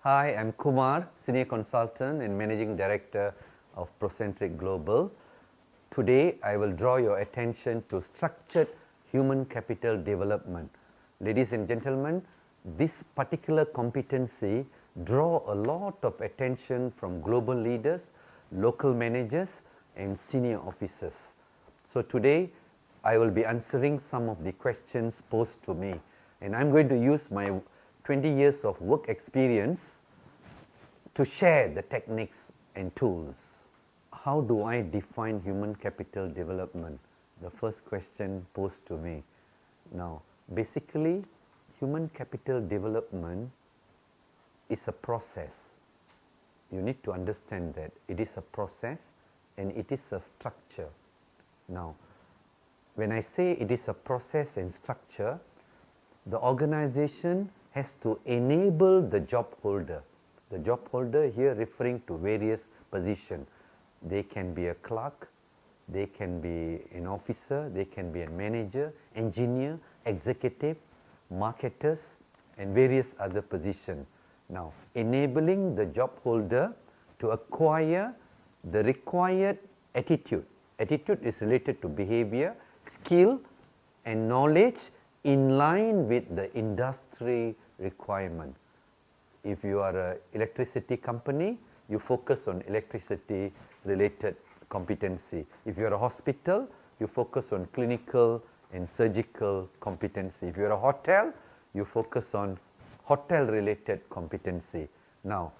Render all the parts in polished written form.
Hi, I'm Kumar, Senior Consultant and Managing Director of Procentric Global. Today, I will draw your attention to structured human capital development. Ladies and gentlemen, this particular competency draws a lot of attention from global leaders, local managers, and senior officers. So today, I will be answering some of the questions posed to me, and I'm going to use my 20 years of work experience to share the techniques and tools. How do I define human capital development? The first question posed to me. Now, basically, human capital development is a process. You need to understand that it is a process and it is a structure. Now, when I say it is a process and structure, the organization has to enable the job holder. The job holder here referring to various positions. They can be a clerk, they can be an officer, they can be a manager, engineer, executive, marketers, and various other positions. Now, enabling the job holder to acquire the required attitude. Attitude is related to behavior, skill, and knowledge in line with the industry requirement. If you are an electricity company, you focus on electricity related competency. If you are a hospital, you focus on clinical and surgical competency. If you are a hotel, you focus on hotel related competency. Now,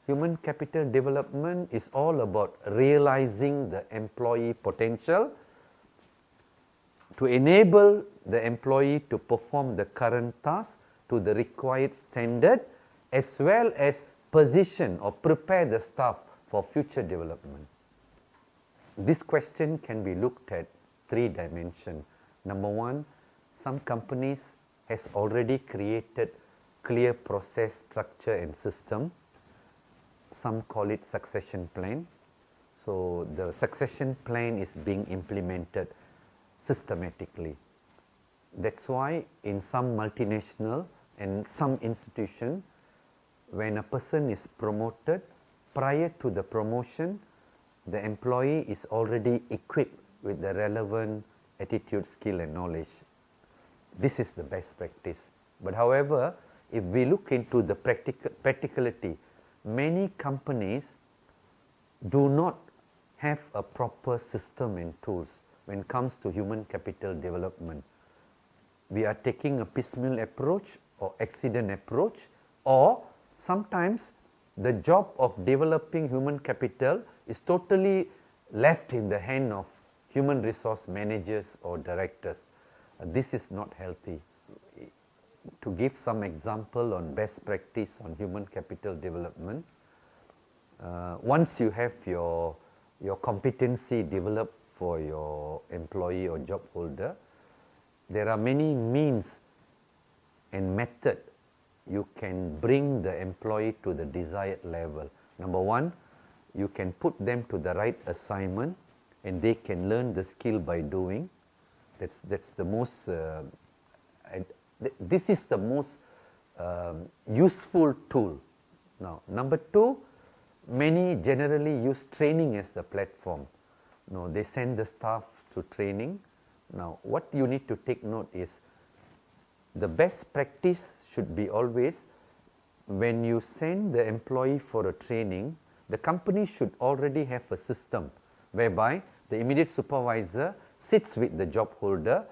human capital development is all about realizing the employee potential to enable the employee to perform the current task to the required standard, as well as position or prepare the staff for future development. This question can be looked at 3 dimensions. Number 1, some companies has already created clear process, structure and system. Some call it succession plan. So the succession plan is being implemented systematically. That's why in some multinational and some institution, when a person is promoted, prior to the promotion, the employee is already equipped with the relevant attitude, skill and knowledge. This is the best practice. But however, if we look into the practicality, many companies do not have a proper system and tools when it comes to human capital development. We are taking a piecemeal approach or accident approach, or sometimes the job of developing human capital is totally left in the hand of human resource managers or directors. This is not healthy. To give some example on best practice on human capital development, once you have your competency developed for your employee or job holder, there are many means and method you can bring the employee to the desired level. Number 1, you can put them to the right assignment and they can learn the skill by doing. That's the most, this is the most useful tool. Now, number 2, many generally use training as the platform. No, they send the staff to training. Now, what you need to take note is the best practice should be always when you send the employee for a training, the company should already have a system whereby the immediate supervisor sits with the job holder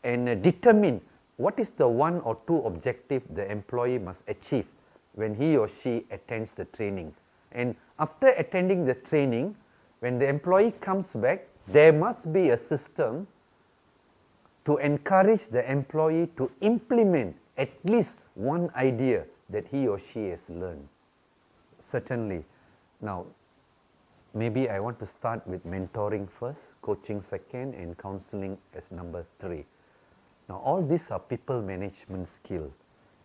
and determine what is the 1 or 2 objective the employee must achieve when he or she attends the training. And after attending the training, when the employee comes back, there must be a system to encourage the employee to implement at least one idea that he or she has learned. Certainly. Now, maybe I want to start with mentoring first, coaching second, and counseling as number 3. Now, all these are people management skill,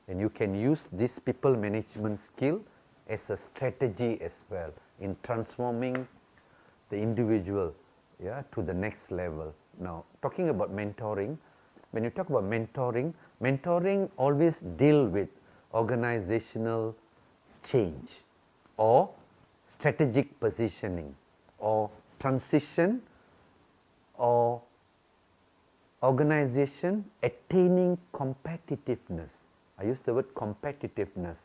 and you can use this people management skill as a strategy as well in transforming the individual to the next level. Now, talking about mentoring, when you talk about mentoring always deal with organizational change, or strategic positioning, or transition, or organization attaining competitiveness. I use the word competitiveness.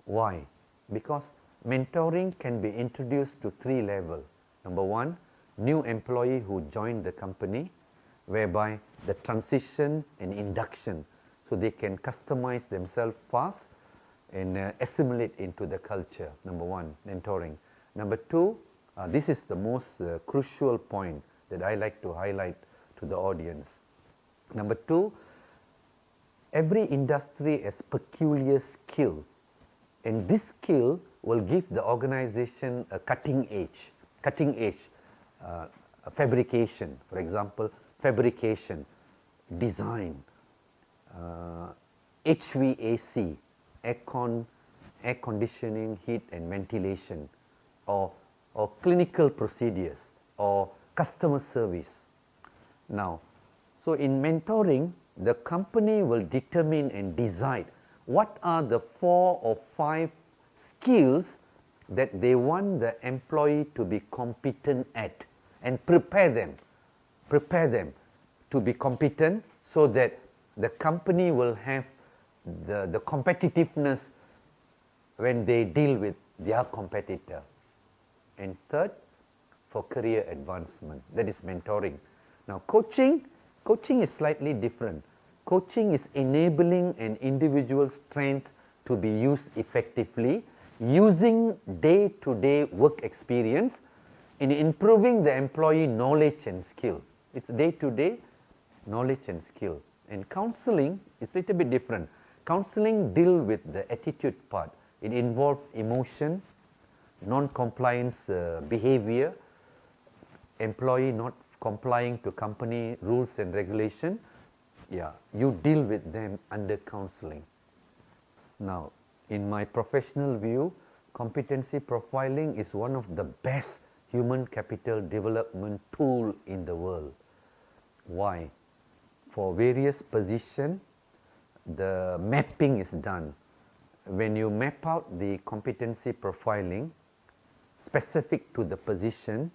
Why? Because mentoring can be introduced to 3 levels. Number 1, new employee who joined the company, whereby the transition and induction, so they can customize themselves fast and assimilate into the culture. Number 1, mentoring. Number 2, this is the most crucial point that I like to highlight to the audience. Number 2, every industry has peculiar skill, and this skill will give the organization a cutting edge fabrication. For example, fabrication, design, HVAC, air conditioning, heat and ventilation, or clinical procedures, or customer service. Now, so in mentoring, the company will determine and decide what are the 4 or 5 skills that they want the employee to be competent at, and prepare them to be competent, so that the company will have the competitiveness when they deal with their competitor. And third, for career advancement, that is mentoring. Now, coaching is slightly different. Coaching is enabling an individual's strength to be used effectively, using day-to-day work experience in improving the employee knowledge and skill. It's day-to-day knowledge and skill. And counseling is a little bit different. Counseling deals with the attitude part. It involves emotion, non-compliance behavior, employee not complying to company rules and regulation. Yeah, you deal with them under counseling. Now, in my professional view, competency profiling is one of the best human capital development tool in the world. Why? For various positions, the mapping is done. When you map out the competency profiling specific to the position,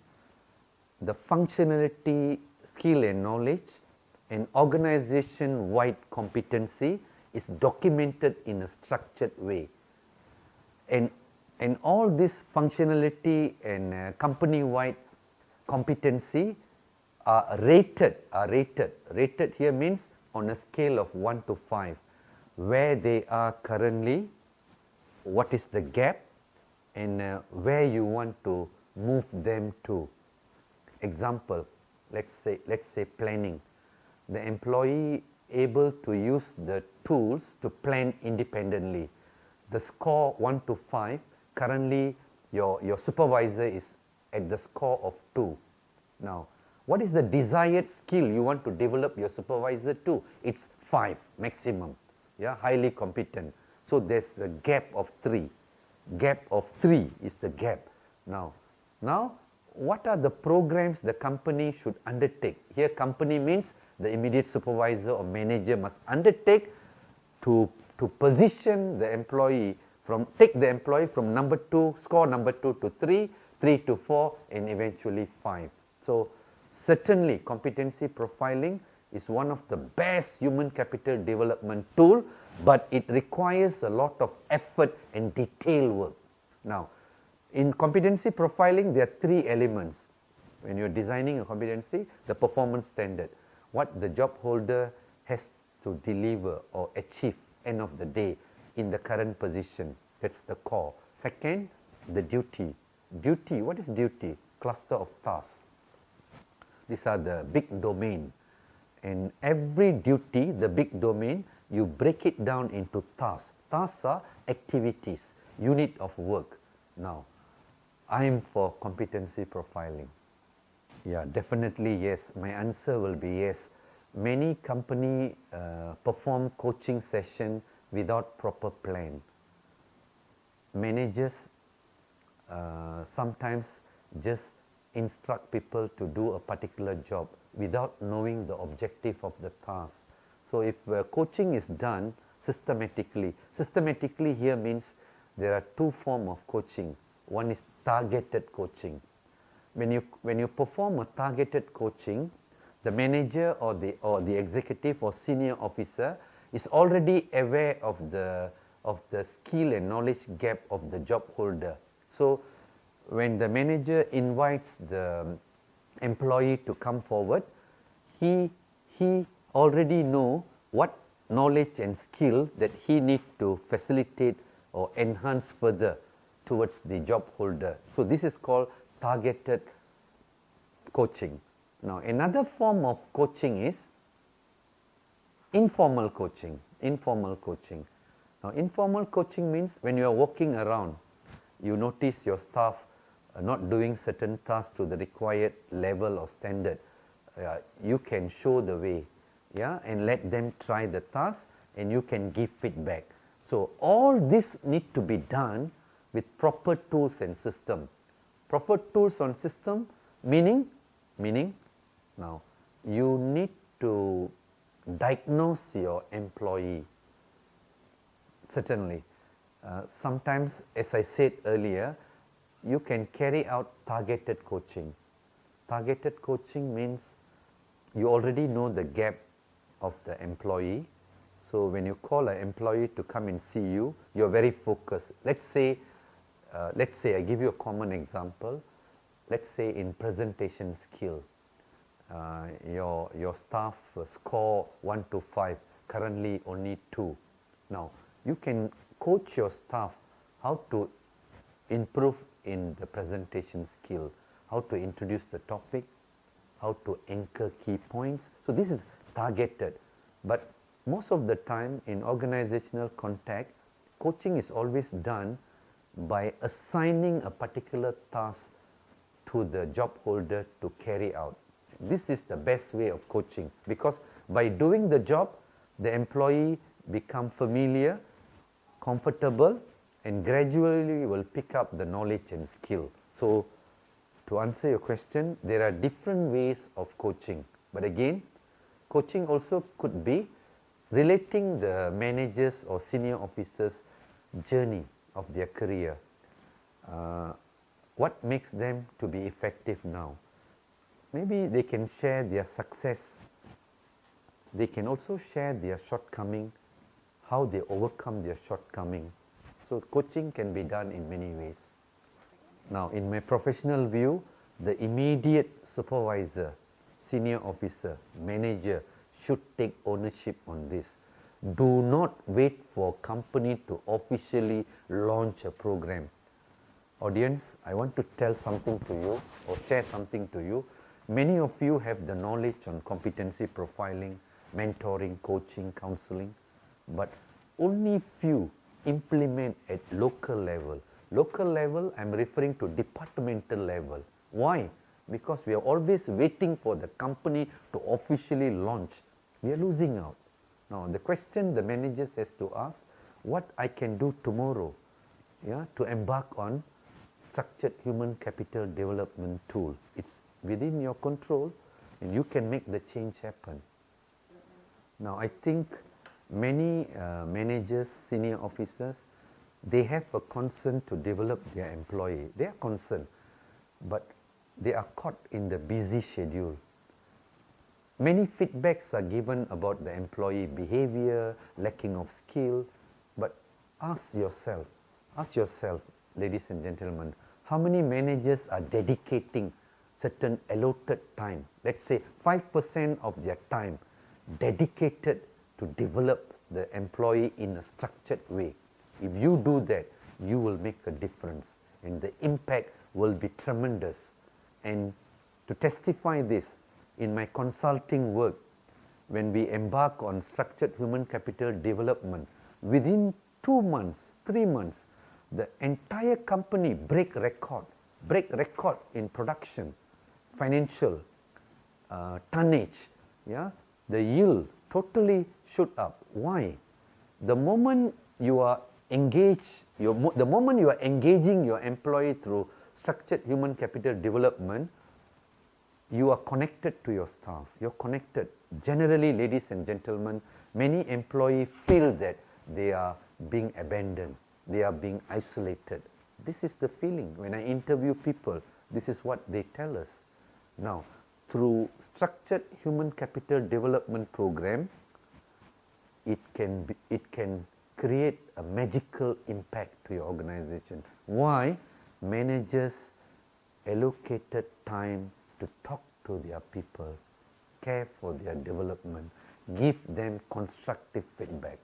the functionality, skill and knowledge, and organization-wide competency is documented in a structured way. And all this functionality and company-wide competency are rated. Rated here means on a scale of 1 to 5, where they are currently, what is the gap, and where you want to move them to. Example, let's say planning. The employee able to use the tools to plan independently. The score 1 to 5, currently your supervisor is at the score of 2. Now, what is the desired skill you want to develop your supervisor to? It's 5 maximum. Yeah, highly competent. So there's a gap of 3. Gap of 3 is the gap. Now, what are the programs the company should undertake? Here, company means the immediate supervisor or manager must undertake to position the employee take the employee from number 2, score number 2 to 3, 3 to 4, and eventually 5. So certainly competency profiling is one of the best human capital development tool, but it requires a lot of effort and detailed work. Now, in competency profiling, there are 3 elements. When you're designing a competency, the performance standard, what the job holder has to deliver or achieve end of the day in the current position. That's the core. Second, the duty. Duty, what is duty? Cluster of tasks. These are the big domain. And every duty, the big domain, you break it down into tasks. Tasks are activities, unit of work. Now, I am for competency profiling. Yeah, definitely yes. My answer will be yes. Many companies perform coaching session without proper plan. Managers sometimes just instruct people to do a particular job without knowing the objective of the task. So if coaching is done systematically here means there are two forms of coaching. One is targeted coaching. When you perform a targeted coaching, the manager or the executive or senior officer is already aware of the skill and knowledge gap of the job holder. So when the manager invites the employee to come forward, he already know what knowledge and skill that he need to facilitate or enhance further towards the job holder. So this is called targeted coaching. Now another form of coaching is informal coaching. Informal coaching. Now informal coaching means when you are walking around, you notice your staff not doing certain tasks to the required level or standard. You can show the way, yeah, and let them try the task, and you can give feedback. So all this need to be done with proper tools and system. Proper tools and system meaning now you need to diagnose your employee. Certainly, sometimes, as I said earlier, you can carry out targeted coaching. Targeted coaching means you already know the gap of the employee. So when you call an employee to come and see you, you're very focused. Let's say I give you a common example. Let's say in presentation skill, your staff score 1 to 5, currently only 2. Now you can coach your staff how to improve in the presentation skill, how to introduce the topic, how to anchor key points. So this is targeted. But most of the time in organizational context, coaching is always done by assigning a particular task to the job holder to carry out. This is the best way of coaching, because by doing the job, the employee become familiar, comfortable, and gradually will pick up the knowledge and skill. So to answer your question, there are different ways of coaching. But again, coaching also could be relating the managers or senior officers' journey of their career. What makes them to be effective now? Maybe they can share their success. They can also share their shortcoming, how they overcome their shortcoming. So coaching can be done in many ways. Now, in my professional view, the immediate supervisor, senior officer, manager should take ownership on this. Do not wait for company to officially launch a program. Audience, I want to tell something to you or share something to you. Many of you have the knowledge on competency profiling, mentoring, coaching, counseling, but only few implement at local level. Local level, I'm referring to departmental level. Why? Because we are always waiting for the company to officially launch. We are losing out. Now, the question the managers has to ask, what I can do tomorrow, yeah, to embark on structured human capital development tool. It's within your control, and you can make the change happen. Now, I think many managers, senior officers, they have a concern to develop their employee. They are concerned, but they are caught in the busy schedule. Many feedbacks are given about the employee behavior, lacking of skill, but ask yourself, ladies and gentlemen, how many managers are dedicating certain allotted time, let's say 5% of their time dedicated to develop the employee in a structured way. If you do that, you will make a difference, and the impact will be tremendous. And to testify this, in my consulting work, when we embark on structured human capital development, within 2 months, 3 months, the entire company break record in production, financial, tonnage, yeah, the yield totally shoot up. Why? The moment you are engaged, the moment you are engaging your employee through structured human capital development, you are connected to your staff. You're connected. Generally, ladies and gentlemen, many employees feel that they are being abandoned. they are being isolated. This is the feeling. When I interview people, this is what they tell us. Now, through structured human capital development program, it can create a magical impact to your organization. Why? Managers allocated time to talk to their people, care for their development, give them constructive feedback.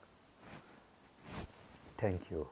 Thank you.